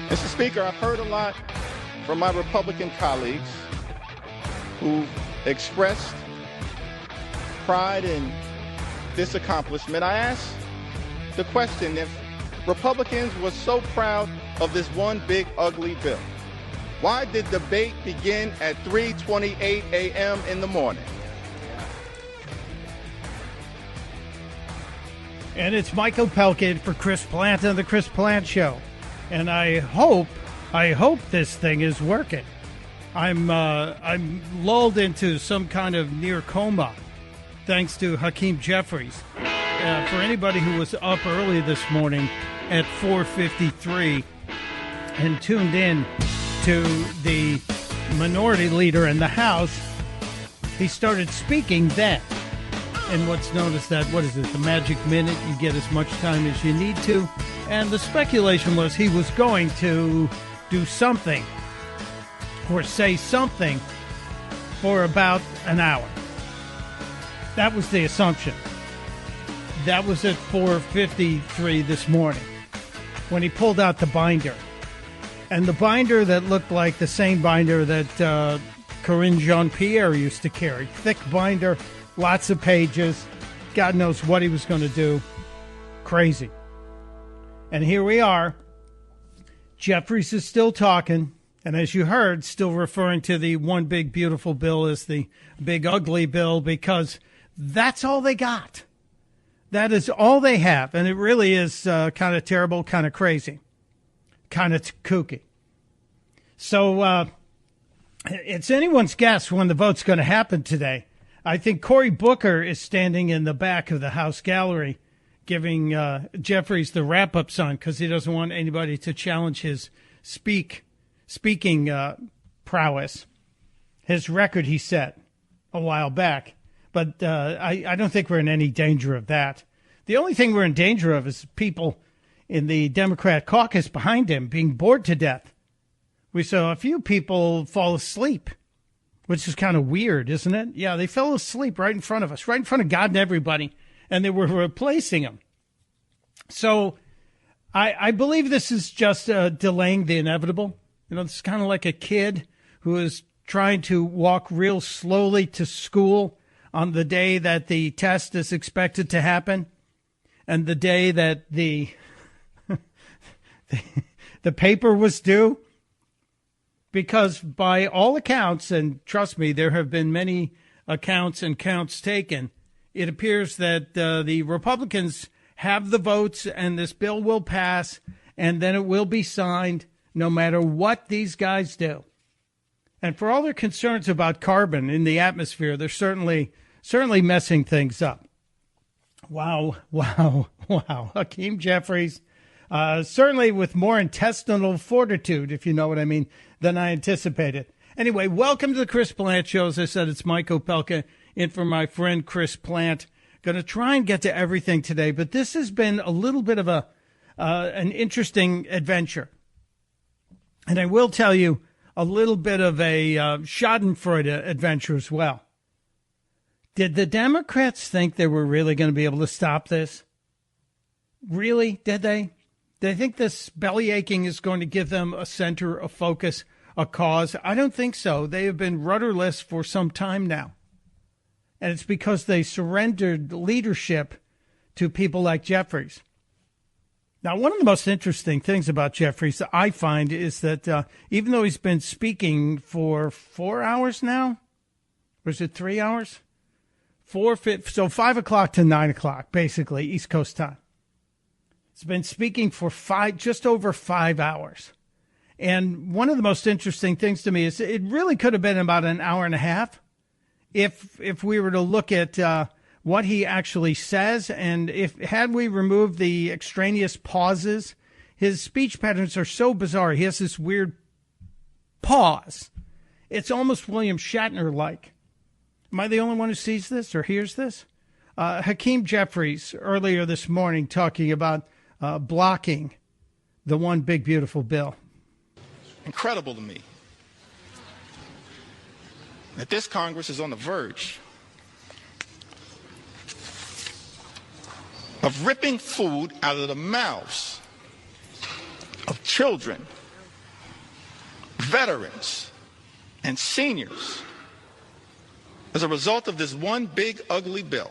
Mr. Speaker, I've heard a lot from my Republican colleagues who expressed pride in this accomplishment. I asked the question, if Republicans were so proud of this one big ugly bill, why did debate begin at 3:28 a.m. in the morning? And it's Mike Opelka for Chris Plant on the Chris Plant Show. And I hope this thing is working. I'm lulled into some kind of near coma, thanks to Hakeem Jeffries. For anybody who was up early this morning at 4:53 and tuned in to the minority leader in the House, he started speaking then. In what's known as that, what is it, the magic minute? You get as much time as you need to. And the speculation was he was going to do something or say something for about an hour. That was the assumption. That was at 4:53 this morning when he pulled out the binder. And the binder that looked like the same binder that Corinne Jean-Pierre used to carry. Thick binder, lots of pages. God knows what he was going to do. Crazy. And here we are. Jeffries is still talking. And as you heard, still referring to the one big beautiful bill as the big ugly bill, because that's all they got. That is all they have. And it really is kind of terrible, kind of crazy, kind of kooky. So it's anyone's guess when the vote's going to happen today. I think Cory Booker is standing in the back of the House gallery giving Jeffries the wrap-up sign because he doesn't want anybody to challenge his speaking prowess, his record he set a while back. But I don't think we're in any danger of that. The only thing we're in danger of is people in the Democrat caucus behind him being bored to death. We saw a few people fall asleep, which is kind of weird, isn't it? Yeah, they fell asleep right in front of us, right in front of God and everybody, and they were replacing them. So I believe this is just delaying the inevitable. You know, this is kind of like a kid who is trying to walk real slowly to school on the day that the test is expected to happen and the day that the paper was due. Because by all accounts, and trust me, there have been many accounts and counts taken, it appears that the Republicans have the votes and this bill will pass and then it will be signed no matter what these guys do. And for all their concerns about carbon in the atmosphere, they're certainly messing things up. Wow. Hakeem Jeffries, certainly with more intestinal fortitude, if you know what I mean, than I anticipated. Anyway, welcome to the Chris Plant Show. As I said, it's Mike Opelka in for my friend Chris Plant. Going to try and get to everything today, but this has been a little bit of an interesting adventure. And I will tell you a little bit of a schadenfreude adventure as well. Did the Democrats think they were really going to be able to stop this? Really? Did they? Do they think this belly aching is going to give them a center, a focus, a cause? I don't think so. They have been rudderless for some time now. And it's because they surrendered leadership to people like Jeffries. Now, one of the most interesting things about Jeffries that I find is that even though he's been speaking for 4 hours now, or is it 3 hours? 5 o'clock to 9 o'clock, basically, East Coast time. He's been speaking for just over 5 hours. And one of the most interesting things to me is it really could have been about an hour and a half if we were to look at what he actually says. And had we removed the extraneous pauses, his speech patterns are so bizarre. He has this weird pause. It's almost William Shatner-like. Am I the only one who sees this or hears this? Hakeem Jeffries earlier this morning talking about blocking the one big beautiful bill. Incredible to me that this Congress is on the verge of ripping food out of the mouths of children veterans, and seniors as a result of this one big ugly bill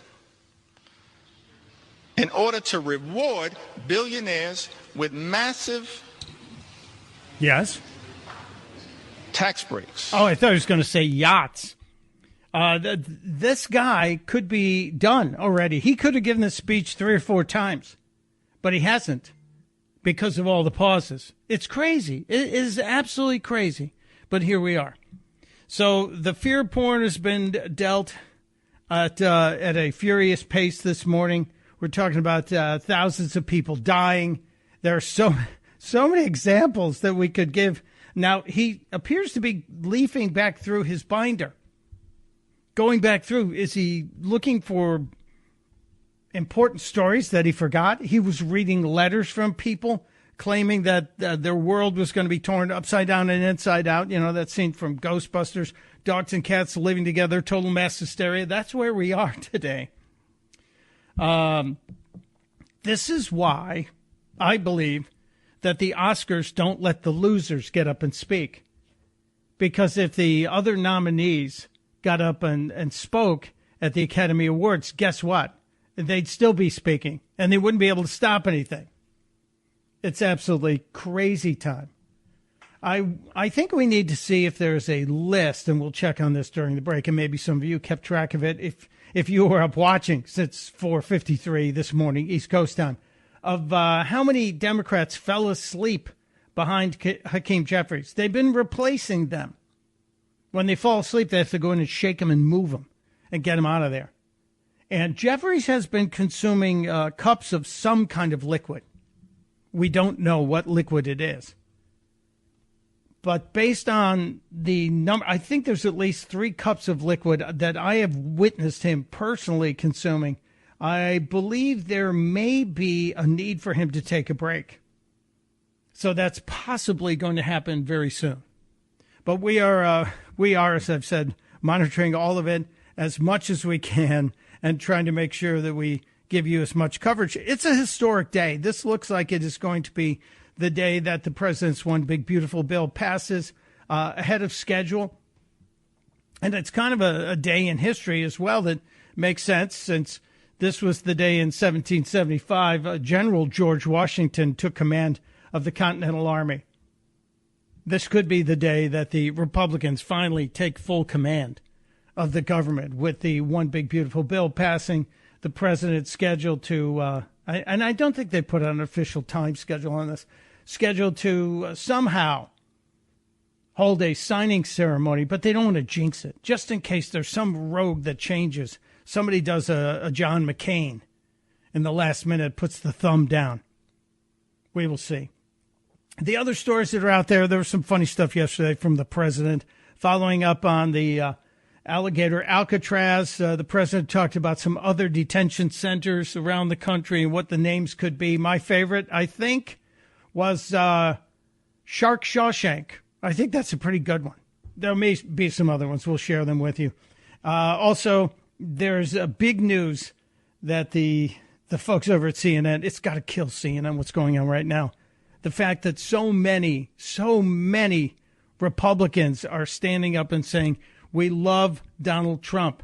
in order to reward billionaires with massive tax breaks. Oh, I thought he was going to say yachts. This guy could be done already. He could have given this speech 3 or 4 times, but he hasn't because of all the pauses. It's crazy. It is absolutely crazy. But here we are. So the fear porn has been dealt at a furious pace this morning. We're talking about thousands of people dying. There are so many examples that we could give. Now, he appears to be leafing back through his binder. Going back through, is he looking for important stories that he forgot? He was reading letters from people claiming that their world was going to be torn upside down and inside out. You know, that scene from Ghostbusters, dogs and cats living together, total mass hysteria. That's where we are today. This is why I believe that the Oscars don't let the losers get up and speak. Because if the other nominees got up and spoke at the Academy Awards, guess what? They'd still be speaking, and they wouldn't be able to stop anything. It's absolutely crazy time. I think we need to see if there's a list, and we'll check on this during the break, and maybe some of you kept track of it if you were up watching since 4:53 this morning, East Coast time, of how many Democrats fell asleep behind Hakeem Jeffries. They've been replacing them. When they fall asleep, they have to go in and shake them and move them and get them out of there. And Jeffries has been consuming cups of some kind of liquid. We don't know what liquid it is. But based on the number, I think there's at least 3 cups of liquid that I have witnessed him personally consuming. I believe there may be a need for him to take a break. So that's possibly going to happen very soon. But we are, as I've said, monitoring all of it as much as we can and trying to make sure that we give you as much coverage. It's a historic day. This looks like it is going to be the day that the president's one big, beautiful bill passes ahead of schedule. And it's kind of a day in history as well that makes sense, since this was the day in 1775 General George Washington took command of the Continental Army. This could be the day that the Republicans finally take full command of the government, with the one big, beautiful bill passing, the president scheduled to, and I don't think they put an official time schedule on this, scheduled to somehow hold a signing ceremony, but they don't want to jinx it, just in case there's some rogue that changes. Somebody does a John McCain in the last minute, puts the thumb down. We will see. The other stories that are out there was some funny stuff yesterday from the president, following up on the alligator Alcatraz. The president talked about some other detention centers around the country and what the names could be. My favorite, I think, was Shark Shawshank. I think that's a pretty good one. There may be some other ones. We'll share them with you. Also, there's a big news that the folks over at CNN, it's got to kill CNN, what's going on right now. The fact that so many Republicans are standing up and saying, we love Donald Trump.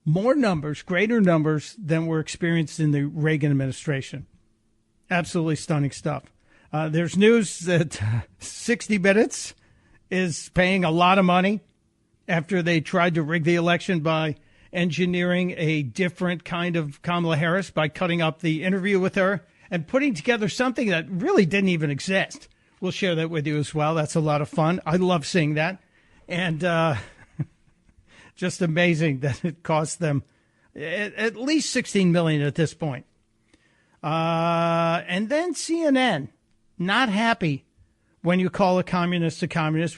More numbers, greater numbers than were experienced in the Reagan administration. Absolutely stunning stuff. There's news that 60 Minutes is paying a lot of money after they tried to rig the election by engineering a different kind of Kamala Harris by cutting up the interview with her and putting together something that really didn't even exist. We'll share that with you as well. That's a lot of fun. I love seeing that. And just amazing that it cost them at least $16 million at this point. And then CNN, not happy when you call a communist.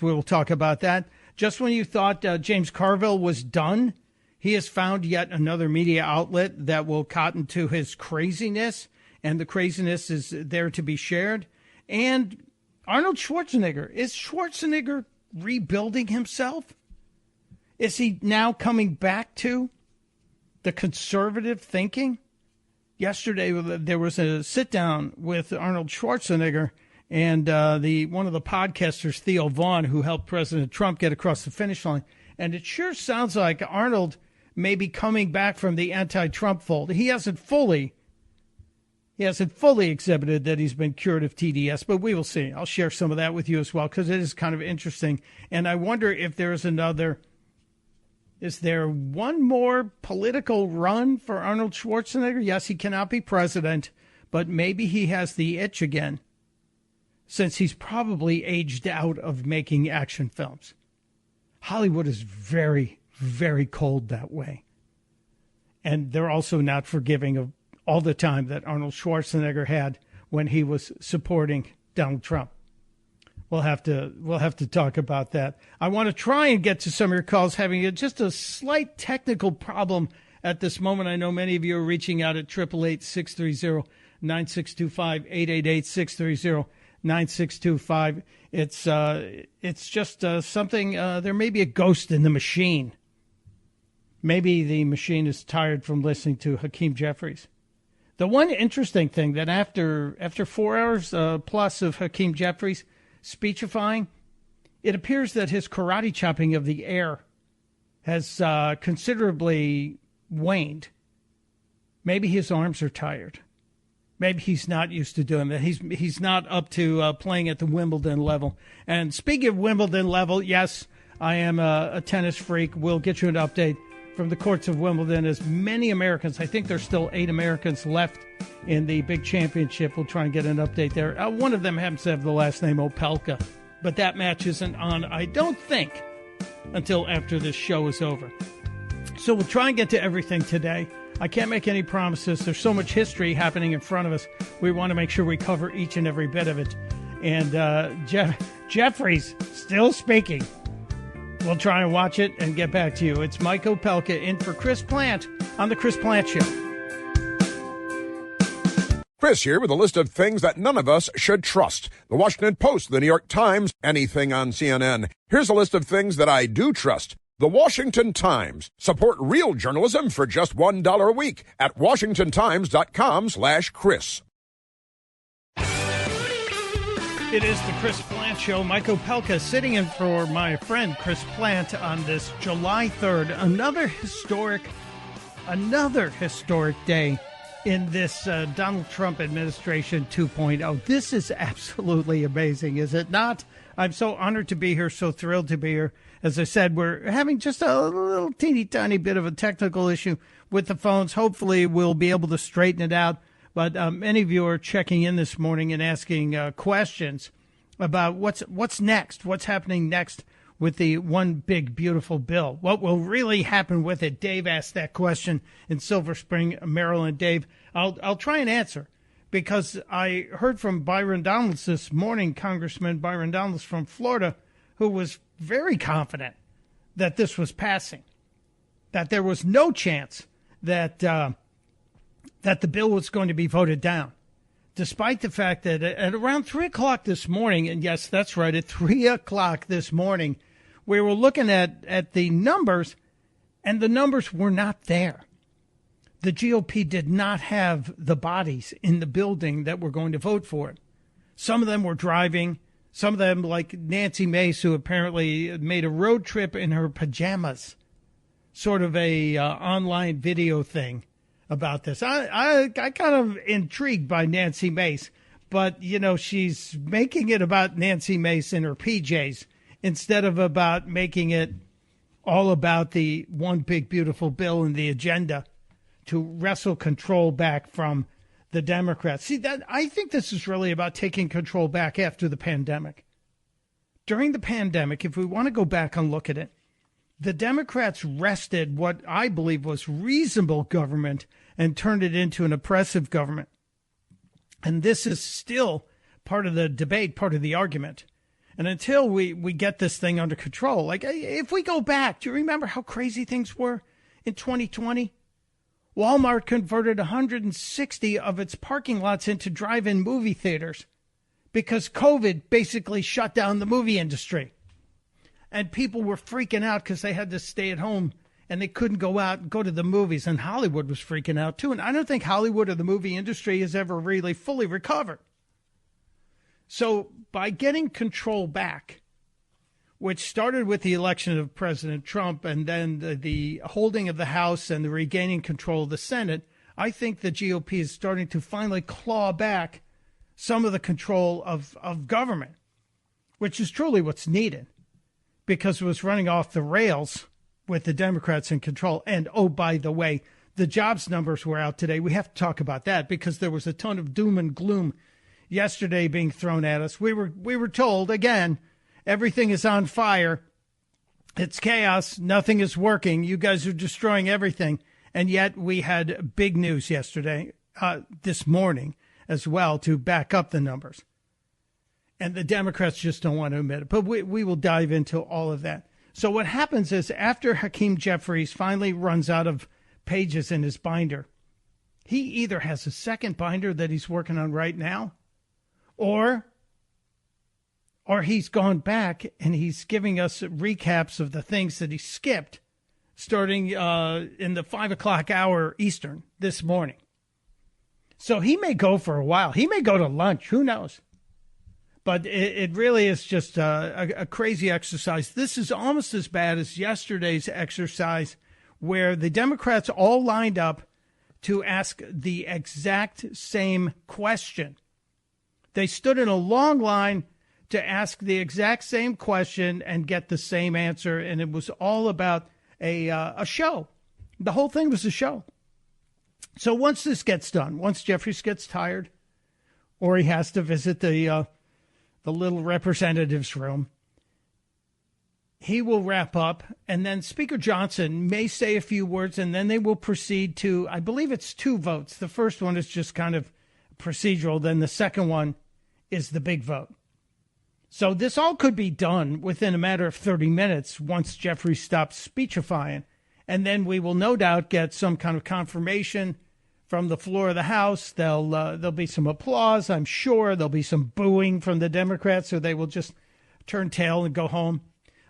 We'll talk about that. Just when you thought James Carville was done, he has found yet another media outlet that will cotton to his craziness, and the craziness is there to be shared. And Arnold Schwarzenegger, is Schwarzenegger rebuilding himself? Is he now coming back to the conservative thinking? Yesterday, there was a sit-down with Arnold Schwarzenegger, and one of the podcasters, Theo Vaughn, who helped President Trump get across the finish line. And it sure sounds like Arnold may be coming back from the anti-Trump fold. He hasn't fully exhibited that he's been cured of TDS, but we will see. I'll share some of that with you as well, because it is kind of interesting. And I wonder if there's is there one more political run for Arnold Schwarzenegger? Yes, he cannot be president, but maybe he has the itch again, since he's probably aged out of making action films. Hollywood is very, very cold that way. And they're also not forgiving of all the time that Arnold Schwarzenegger had when he was supporting Donald Trump. We'll have to talk about that. I want to try and get to some of your calls, having just a slight technical problem at this moment. I know many of you are reaching out at 888-630-9625, 888-630-9625. It's just something, there may be a ghost in the machine. Maybe the machine is tired from listening to Hakeem Jeffries. The one interesting thing that after 4 hours plus of Hakeem Jeffries speechifying, it appears that his karate chopping of the air has considerably waned. Maybe his arms are tired. Maybe he's not used to doing that. He's not up to playing at the Wimbledon level. And speaking of Wimbledon level, yes, I am a tennis freak. We'll get you an update from the courts of Wimbledon. As many Americans, I think there's still 8 Americans left in the big championship. We'll try and get an update there. One of them happens to have the last name Opelka, but that match isn't on, I don't think, until after this show is over. So we'll try and get to everything today. I can't make any promises. There's so much history happening in front of us. We want to make sure we cover each and every bit of it. And Jeffries still speaking. We'll try and watch it and get back to you. It's Mike Opelka in for Chris Plant on The Chris Plant Show. Chris here with a list of things that none of us should trust. The Washington Post, the New York Times, anything on CNN. Here's a list of things that I do trust. The Washington Times. Support real journalism for just $1 a week at washingtontimes.com/Chris. It is the Chris Plant Show. Mike Opelka sitting in for my friend Chris Plant on this July 3rd. Another historic day in this Donald Trump administration 2.0. This is absolutely amazing, is it not? I'm so honored to be here, so thrilled to be here. As I said, we're having just a little teeny tiny bit of a technical issue with the phones. Hopefully we'll be able to straighten it out. But many of you are checking in this morning and asking questions about what's next, what's happening next with the one big, beautiful bill. What will really happen with it? Dave asked that question in Silver Spring, Maryland. Dave, I'll try and answer, because I heard from Byron Donalds this morning, Congressman Byron Donalds from Florida, who was very confident that this was passing, that there was no chance that the bill was going to be voted down, despite the fact that at around 3 o'clock this morning, and yes, that's right, at 3 o'clock this morning, we were looking at the numbers, and the numbers were not there. The GOP did not have the bodies in the building that were going to vote for it. Some of them were driving. Some of them, like Nancy Mace, who apparently made a road trip in her pajamas, sort of a online video thing about this. I kind of intrigued by Nancy Mace, but, you know, she's making it about Nancy Mace in her PJs instead of about making it all about the one big, beautiful bill and the agenda to wrestle control back from the Democrats. See, that I think this is really about taking control back after the pandemic. During the pandemic, if we want to go back and look at it, the Democrats wrested what I believe was reasonable government and turned it into an oppressive government. And this is still part of the debate, part of the argument. And until we get this thing under control, like if we go back, do you remember how crazy things were in 2020? Walmart converted 160 of its parking lots into drive-in movie theaters because COVID basically shut down the movie industry. And people were freaking out because they had to stay at home and they couldn't go out and go to the movies. And Hollywood was freaking out too. And I don't think Hollywood or the movie industry has ever really fully recovered. So by getting control back, which started with the election of President Trump and then the holding of the House and the regaining control of the Senate, I think the GOP is starting to finally claw back some of the control of government, which is truly what's needed, because it was running off the rails with the Democrats in control. And, oh, by the way, the jobs numbers were out today. We have to talk about that because there was a ton of doom and gloom yesterday being thrown at us. We were told, again, everything is on fire. It's chaos. Nothing is working. You guys are destroying everything. And yet we had big news yesterday, this morning as well, to back up the numbers. And the Democrats just don't want to admit it. But we will dive into all of that. So what happens is after Hakeem Jeffries finally runs out of pages in his binder, he either has a second binder that he's working on right now, or he's gone back and he's giving us recaps of the things that he skipped starting in the 5 o'clock hour Eastern this morning. So he may go for a while. He may go to lunch. Who knows? But it really is just a crazy exercise. This is almost as bad as yesterday's exercise where the Democrats all lined up to ask the exact same question. They stood in a long line to ask the exact same question and get the same answer, and it was all about a show. The whole thing was a show. So once this gets done, once Jeffries gets tired, or he has to visit the little representatives room, he will wrap up, and then Speaker Johnson may say a few words, and then they will proceed to, I believe it's 2 votes. The first one is just kind of procedural. Then the second one is the big vote. So this all could be done within a matter of 30 minutes once Jeffrey stops speechifying. And then we will no doubt get some kind of confirmation from the floor of the House. There'll be some applause, I'm sure. There'll be some booing from the Democrats, so they will just turn tail and go home.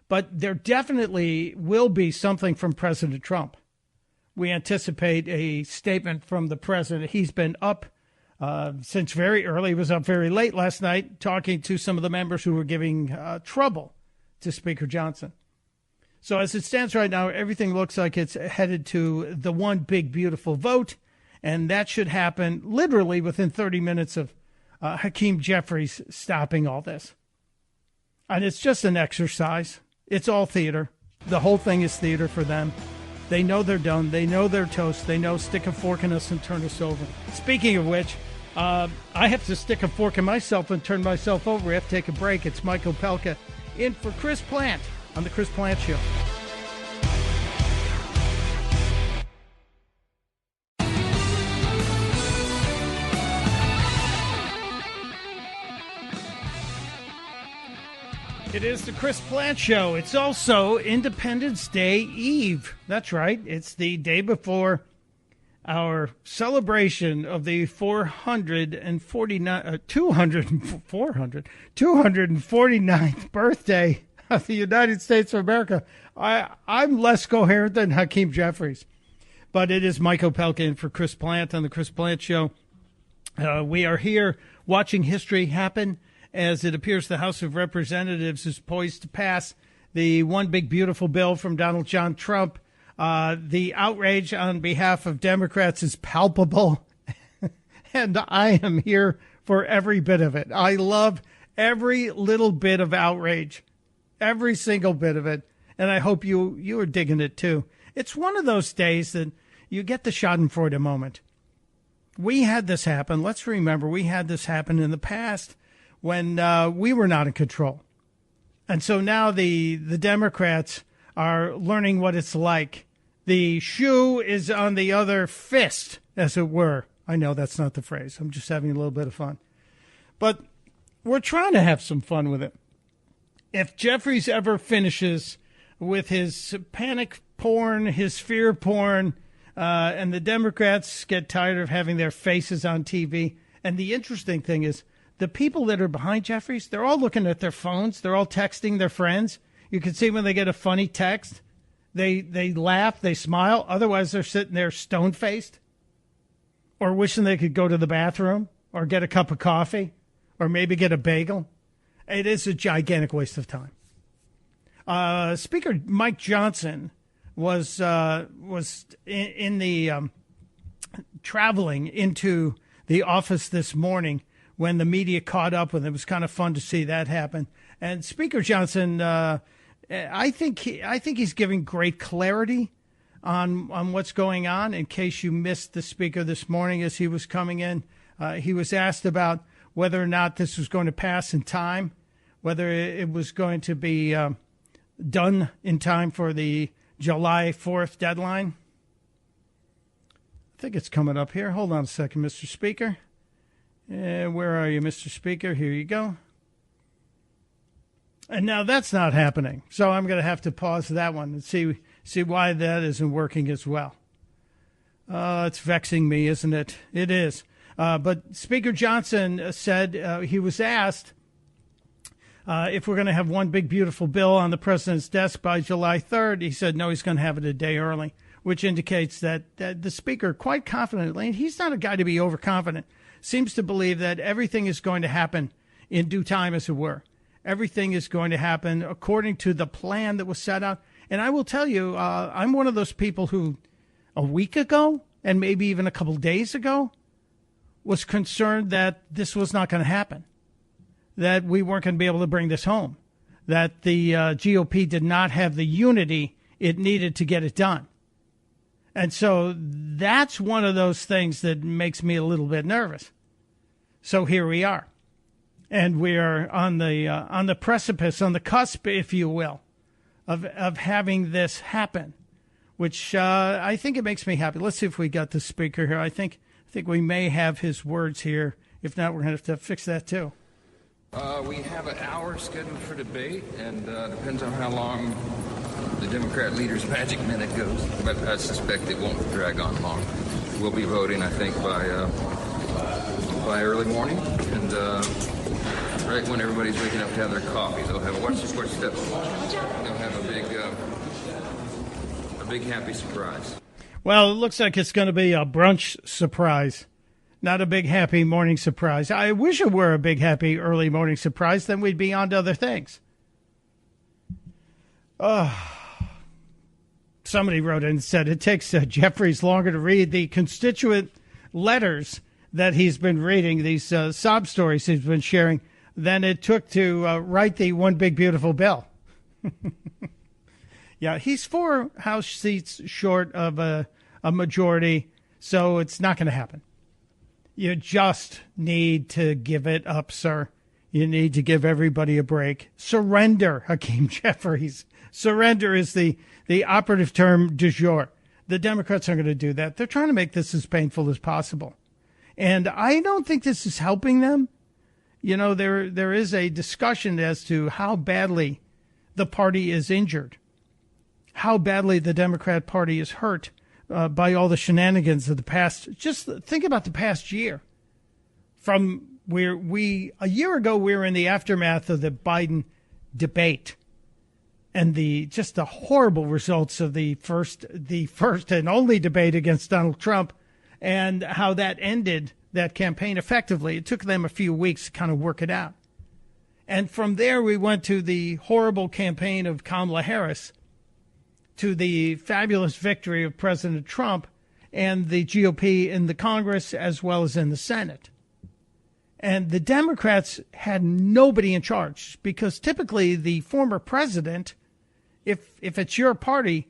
But there definitely will be something from President Trump. We anticipate a statement from the president. He's been up since very early. He was up very late last night talking to some of the members who were giving trouble to Speaker Johnson. So as it stands right now, everything looks like it's headed to the one big, beautiful vote. And that should happen literally within 30 minutes of Hakeem Jeffries stopping all this. And it's just an exercise. It's all theater. The whole thing is theater for them. They know they're done. They know they're toast. They know stick a fork in us and turn us over. Speaking of which, I have to stick a fork in myself and turn myself over. We have to take a break. It's Mike Opelka in for Chris Plant on The Chris Plant Show. It is the Chris Plant Show. It's also Independence Day Eve. That's right. It's the day before our celebration of the 249th birthday of the United States of America. I'm less coherent than Hakeem Jeffries. But it is Mike Opelka in for Chris Plant on the Chris Plant Show. We are here watching history happen as it appears the House of Representatives is poised to pass the one big beautiful bill from Donald John Trump. The outrage on behalf of Democrats is palpable, and I am here for every bit of it. I love every little bit of outrage, every single bit of it, and I hope you are digging it too. It's one of those days that you get the schadenfreude moment. We had this happen. Let's remember, we had this happen in the past when we were not in control. And so now the Democrats are learning what it's like. The shoe is on the other fist, as it were. I know that's not the phrase. I'm just having a little bit of fun. But we're trying to have some fun with it. If Jeffries ever finishes with his panic porn, his fear porn, and the Democrats get tired of having their faces on TV, and the interesting thing is, the people that are behind Jeffries, they're all looking at their phones. They're all texting their friends. You can see when they get a funny text, they laugh, they smile. Otherwise, they're sitting there stone-faced or wishing they could go to the bathroom or get a cup of coffee or maybe get a bagel. It is a gigantic waste of time. Speaker Mike Johnson was in the traveling into the office this morning when the media caught up with him. It was kind of fun to see that happen. And Speaker Johnson, I think he's giving great clarity on what's going on. In case you missed the speaker this morning as he was coming in, he was asked about whether or not this was going to pass in time, whether it was going to be done in time for the July 4th deadline. I think it's coming up here. Hold on a second, Mr. Speaker. Where are you, Mr. Speaker? Here you go. And now that's not happening. So I'm going to have to pause that one and see why that isn't working as well. It's vexing me, isn't it? It is. But Speaker Johnson said he was asked if we're going to have one big, beautiful bill on the president's desk by July 3rd. He said, no, he's going to have it a day early, which indicates that the speaker quite confidently, and he's not a guy to be overconfident, seems to believe that everything is going to happen in due time, as it were. Everything is going to happen according to the plan that was set out. And I will tell you, I'm one of those people who a week ago and maybe even a couple days ago was concerned that this was not going to happen, that we weren't going to be able to bring this home, that the GOP did not have the unity it needed to get it done. And so that's one of those things that makes me a little bit nervous. So here we are. And we are on the precipice, on the cusp, if you will, of having this happen, which I think it makes me happy. Let's see if we got the speaker here. I think we may have his words here. If not, we're going to have to fix that too. We have an hour scheduled for debate, and depends on how long the Democrat leader's magic minute goes. But I suspect it won't drag on long. We'll be voting, I think, by early morning, and right when everybody's waking up to have their coffee, they'll have watch the step. They'll have a big happy surprise. Well, it looks like it's going to be a brunch surprise, not a big happy morning surprise. I wish it were a big happy early morning surprise. Then we'd be on to other things. Somebody wrote in and said it takes Jeffries longer to read the constituent letters that he's been reading, these sob stories he's been sharing, than it took to write the one big beautiful bill. Yeah, he's 4 House seats short of a majority, so it's not going to happen. You just need to give it up, sir. You need to give everybody a break. Surrender, Hakeem Jeffries. Surrender is the operative term du jour. The Democrats aren't going to do that. They're trying to make this as painful as possible. And I don't think this is helping them. You know, there is a discussion as to how badly the party is injured, how badly the Democrat Party is hurt by all the shenanigans of the past. Just think about the past year. From where a year ago, we were in the aftermath of the Biden debate and the horrible results of the first and only debate against Donald Trump, and how that ended that campaign effectively. It took them a few weeks to kind of work it out. And from there, we went to the horrible campaign of Kamala Harris, to the fabulous victory of President Trump and the GOP in the Congress as well as in the Senate. And the Democrats had nobody in charge, because typically the former president, if it's your party,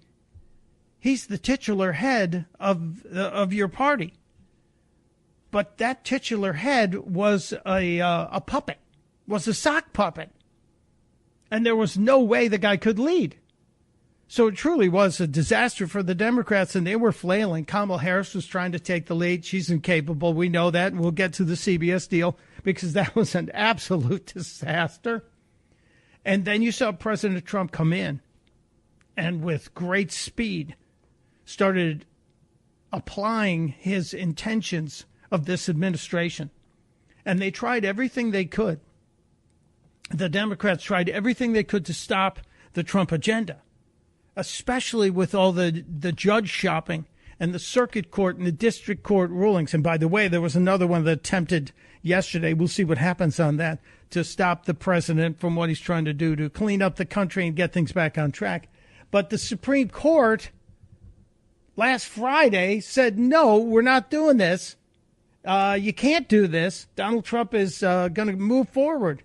he's the titular head of your party. But that titular head was a puppet, was a sock puppet. And there was no way the guy could lead. So it truly was a disaster for the Democrats, and they were flailing. Kamala Harris was trying to take the lead. She's incapable. We know that, and we'll get to the CBS deal because that was an absolute disaster. And then you saw President Trump come in and with great speed started applying his intentions of this administration. And they tried everything they could. The Democrats tried everything they could to stop the Trump agenda, especially with all the judge shopping and the circuit court and the district court rulings. And by the way, there was another one that attempted yesterday. We'll see what happens on that to stop the president from what he's trying to do to clean up the country and get things back on track. But the Supreme Court last Friday said, no, we're not doing this. You can't do this. Donald Trump is going to move forward.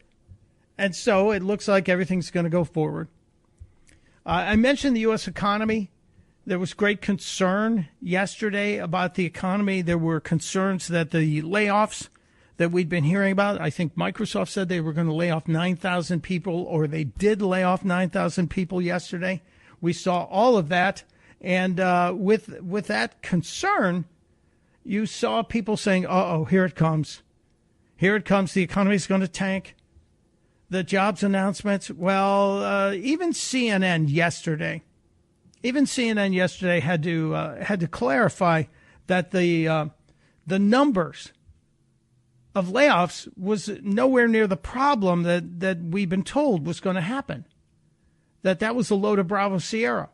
And so it looks like everything's going to go forward. I mentioned the U.S. economy. There was great concern yesterday about the economy. There were concerns that the layoffs that we'd been hearing about, I think Microsoft said they were going to lay off 9,000 people, or they did lay off 9,000 people yesterday. We saw all of that. And with that concern, you saw people saying, uh-oh, here it comes. Here it comes. The economy's going to tank. The jobs announcements. Well, even CNN yesterday had to clarify that the numbers of layoffs was nowhere near the problem that we've been told was going to happen. That was a load of Bravo Sierra.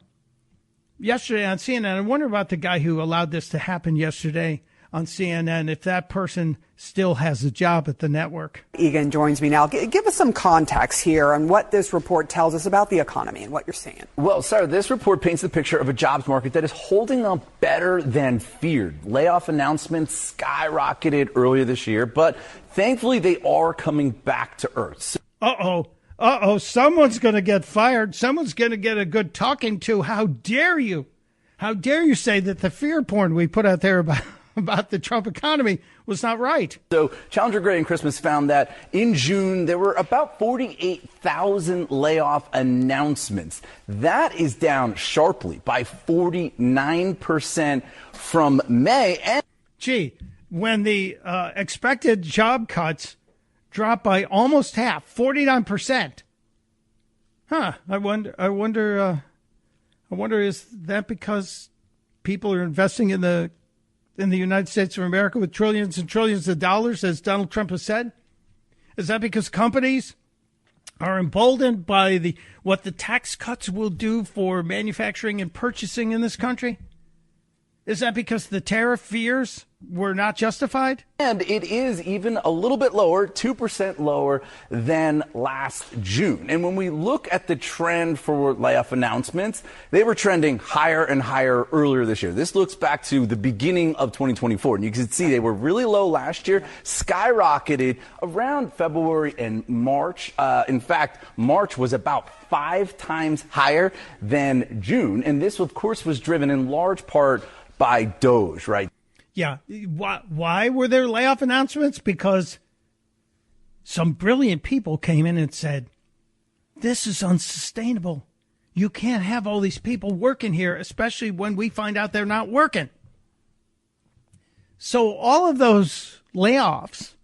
Yesterday on CNN, I wonder about the guy who allowed this to happen yesterday on CNN, if that person still has a job at the network. Egan joins me now. Give us some context here on what this report tells us about the economy and what you're seeing. Well, Sarah, this report paints the picture of a jobs market that is holding up better than feared. Layoff announcements skyrocketed earlier this year, but thankfully they are coming back to earth. Uh-oh, someone's going to get fired. Someone's going to get a good talking to. How dare you? How dare you say that the fear porn we put out there about the Trump economy was not right? So Challenger Gray and Christmas found that in June, there were about 48,000 layoff announcements. That is down sharply by 49% from May. And gee, when the expected job cuts dropped by almost half, 49%. I wonder, is that because people are investing in the United States of America with trillions and trillions of dollars, as Donald Trump has said? Is that because companies are emboldened by what the tax cuts will do for manufacturing and purchasing in this country? Is that because the tariff fears were not justified? And it is even a little bit lower, 2% lower than last June. And when we look at the trend for layoff announcements, they were trending higher and higher earlier this year. This looks back to the beginning of 2024. And you can see they were really low last year, skyrocketed around February and March. In fact, March was about 5 times higher than June. And this, of course, was driven in large part by DOGE, right? Yeah. Why were there layoff announcements? Because some brilliant people came in and said, this is unsustainable. You can't have all these people working here, especially when we find out they're not working. So all of those layoffs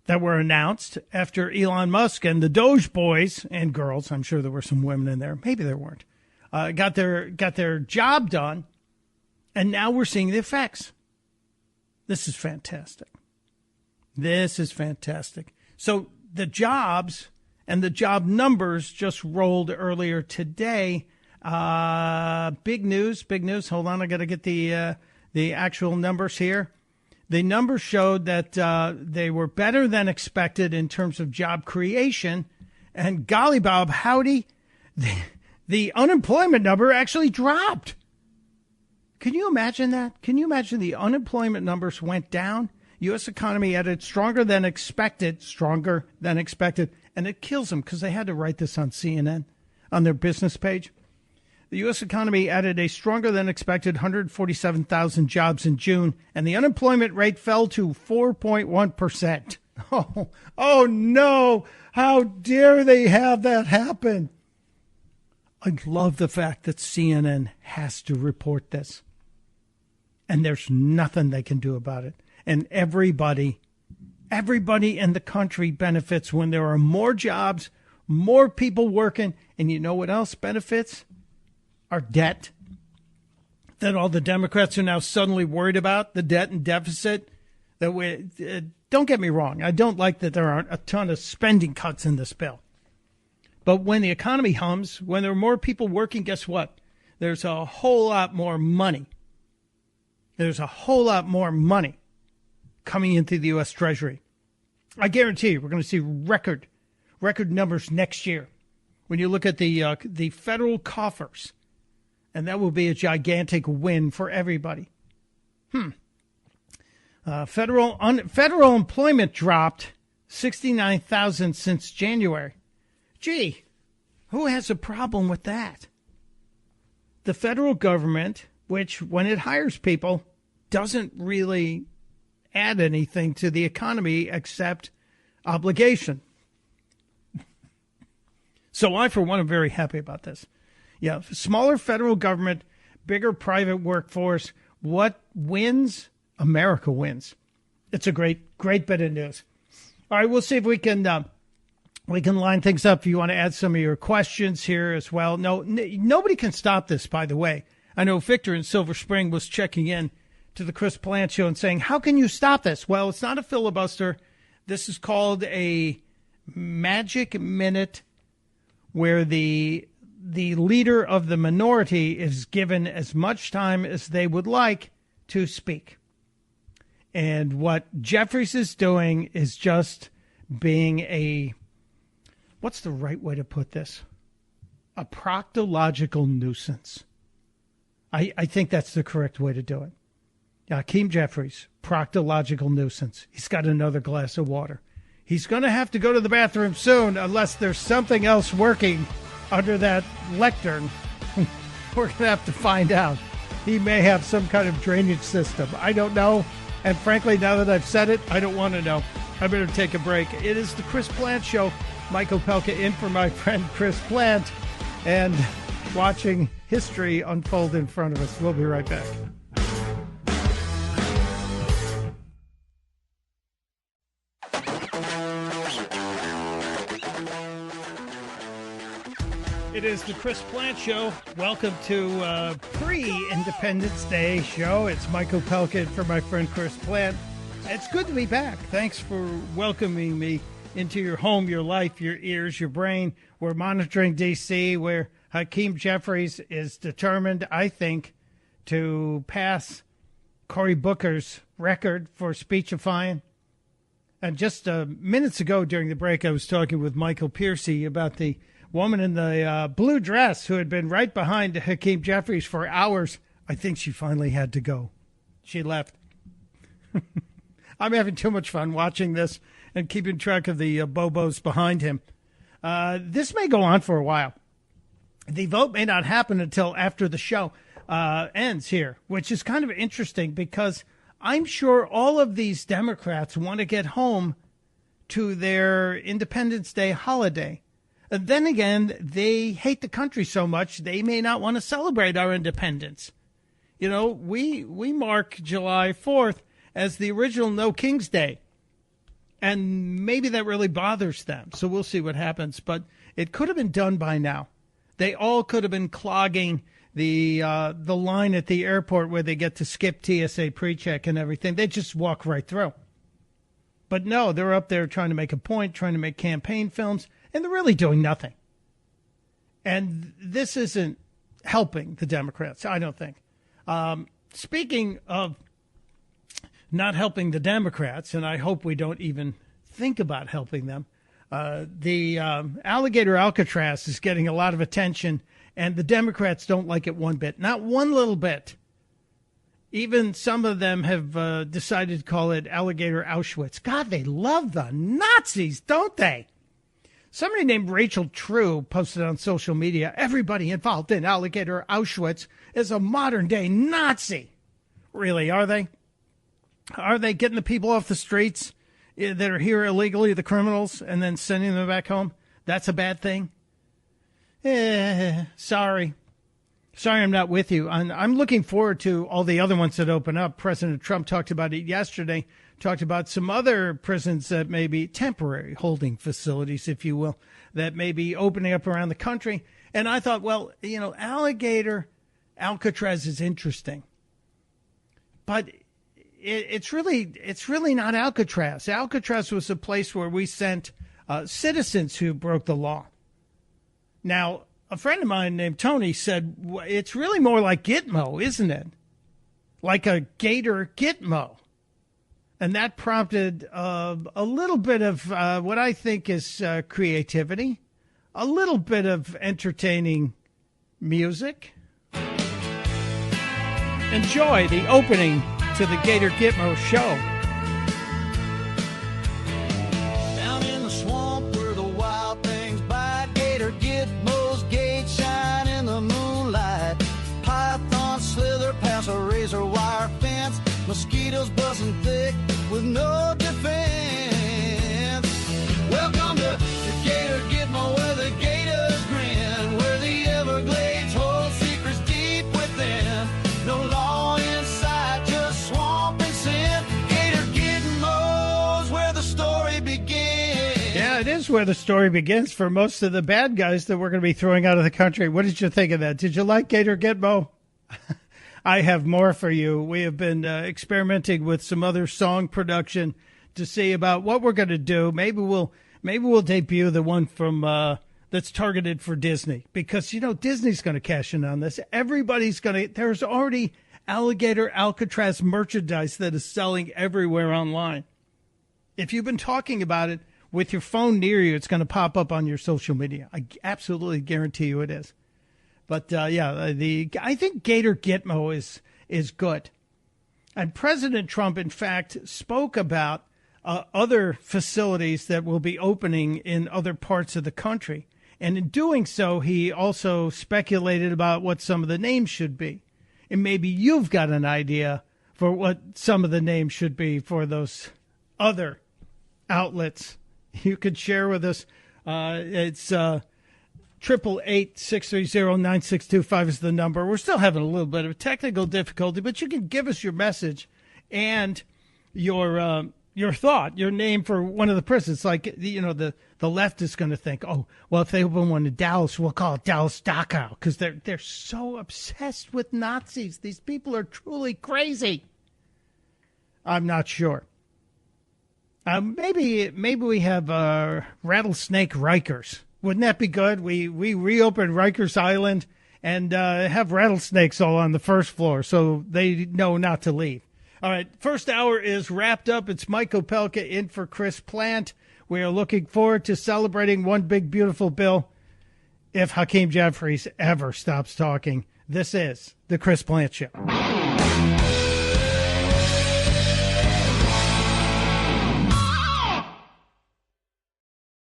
that were announced after Elon Musk and the Doge boys and girls, I'm sure there were some women in there, maybe there weren't, got their job done. And now we're seeing the effects. This is fantastic. This is fantastic. So the jobs and the job numbers just rolled earlier today. Big news. Hold on, I got to get the actual numbers here. The numbers showed that they were better than expected in terms of job creation. And golly bob, howdy, the unemployment number actually dropped. Can you imagine that? Can you imagine the unemployment numbers went down? U.S. economy added stronger than expected, and it kills them because they had to write this on CNN, on their business page. The U.S. economy added a stronger than expected 147,000 jobs in June, and the unemployment rate fell to 4.1%. Oh no! How dare they have that happen? I love the fact that CNN has to report this. And there's nothing they can do about it. And everybody in the country benefits when there are more jobs, more people working. And you know what else benefits? Our debt. That all the Democrats are now suddenly worried about, the debt and deficit. Don't get me wrong. I don't like that there aren't a ton of spending cuts in this bill. But when the economy hums, when there are more people working, guess what? There's a whole lot more money There's a whole lot more money coming into the U.S. Treasury. I guarantee you we're going to see record numbers next year when you look at the federal coffers, and that will be a gigantic win for everybody. Federal employment dropped 69,000 since January. Gee, who has a problem with that? The federal government, which when it hires people, doesn't really add anything to the economy except obligation. So I, for one, am very happy about this. Yeah, smaller federal government, bigger private workforce. What wins? America wins. It's a great bit of news. All right, we'll see if we can line things up. If you want to add some of your questions here as well. No, nobody can stop this, by the way. I know Victor in Silver Spring was checking in to the Chris Plant Show and saying, how can you stop this? Well, it's not a filibuster. This is called a magic minute, where the leader of the minority is given as much time as they would like to speak. And what Jeffries is doing is just being what's the right way to put this? A proctological nuisance. I think that's the correct way to do it. Hakeem Jeffries, proctological nuisance. He's got another glass of water. He's going to have to go to the bathroom soon unless there's something else working under that lectern. We're going to have to find out. He may have some kind of drainage system. I don't know. And frankly, now that I've said it, I don't want to know. I better take a break. It is the Chris Plant Show. Mike Opelka in for my friend Chris Plant, and watching history unfold in front of us. We'll be right back. It is the Chris Plant Show. Welcome to pre-Independence Day show. It's Mike Opelka for my friend Chris Plant. It's good to be back. Thanks for welcoming me into your home, your life, your ears, your brain. We're monitoring D.C., where Hakeem Jeffries is determined, I think, to pass Cory Booker's record for speechifying. And just minutes ago during the break, I was talking with Michael Piercy about the woman in the blue dress who had been right behind Hakeem Jeffries for hours. I think she finally had to go. She left. I'm having too much fun watching this and keeping track of the Bobos behind him. This may go on for a while. The vote may not happen until after the show ends here, which is kind of interesting because I'm sure all of these Democrats want to get home to their Independence Day holiday. And then again, they hate the country so much they may not want to celebrate our independence. You know, we mark July 4th as the original No King's Day. And maybe that really bothers them. So we'll see what happens. But it could have been done by now. They all could have been clogging the line at the airport where they get to skip TSA pre-check and everything. They just walk right through. But no, they're up there trying to make a point, trying to make campaign films, and they're really doing nothing. And this isn't helping the Democrats, I don't think. Speaking of not helping the Democrats, and I hope we don't even think about helping them, the alligator Alcatraz is getting a lot of attention, and the Democrats don't like it one bit, not one little bit. Even some of them have decided to call it Alligator Auschwitz. God, they love the Nazis, don't they? Somebody named Rachel True posted on social media, everybody involved in Alligator Auschwitz is a modern-day Nazi. Really, are they? Are they getting the people off the streets that are here illegally, the criminals, and then sending them back home? That's a bad thing? Sorry. Sorry I'm not with you. I'm looking forward to all the other ones that open up. President Trump talked about it yesterday, talked about some other prisons that may be temporary holding facilities, if you will, that may be opening up around the country. And I thought, well, you know, Alcatraz is interesting. But it's really not Alcatraz. Alcatraz was a place where we sent citizens who broke the law. Now, a friend of mine named Tony said, it's really more like Gitmo, isn't it? like a gator gitmo. And that prompted a little bit of what I think is creativity, a little bit of entertaining music. Enjoy the opening to the Gator Gitmo show. Down in the swamp where the wild things bite, Gator Gitmo's gate shine in the moonlight. Pythons slither past a razor wire fence, mosquitoes buzzing thick with no defense. Welcome to Gator Gitmo, where the gators grin, where the Everglades hold secrets deep within. No law inside, just swamp and sin. Gator Gitmo's where the story begins. Yeah, it is where the story begins for most of the bad guys that we're going to be throwing out of the country. What did you think of that? Did you like Gator Gitmo? I have more for you. We have been experimenting with some other song production to see about what we're going to do. Maybe we'll debut the one from that's targeted for Disney, because Disney's going to cash in on this. Everybody's going to. There's already alligator Alcatraz merchandise that is selling everywhere online. If you've been talking about it with your phone near you, it's going to pop up on your social media. I absolutely guarantee you it is. But, I think Gator Gitmo is good. And President Trump, in fact, spoke about other facilities that will be opening in other parts of the country. And in doing so, he also speculated about what some of the names should be. And maybe you've got an idea for what some of the names should be for those other outlets. You could share with us. It's 888-630-9625 is the number. We're still having a little bit of technical difficulty, but you can give us your message and your thought, your name for one of the prisons. Like, the left is going to think, oh, well, if they open one in Dallas, we'll call it Dallas Dachau, because they're so obsessed with Nazis. These people are truly crazy. I'm not sure. Maybe we have Rattlesnake Rikers. Wouldn't that be good? We reopen Rikers Island and have rattlesnakes all on the first floor so they know not to leave. All right, first hour is wrapped up. It's Mike Opelka in for Chris Plant. We are looking forward to celebrating one big, beautiful bill if Hakeem Jeffries ever stops talking. This is the Chris Plant Show.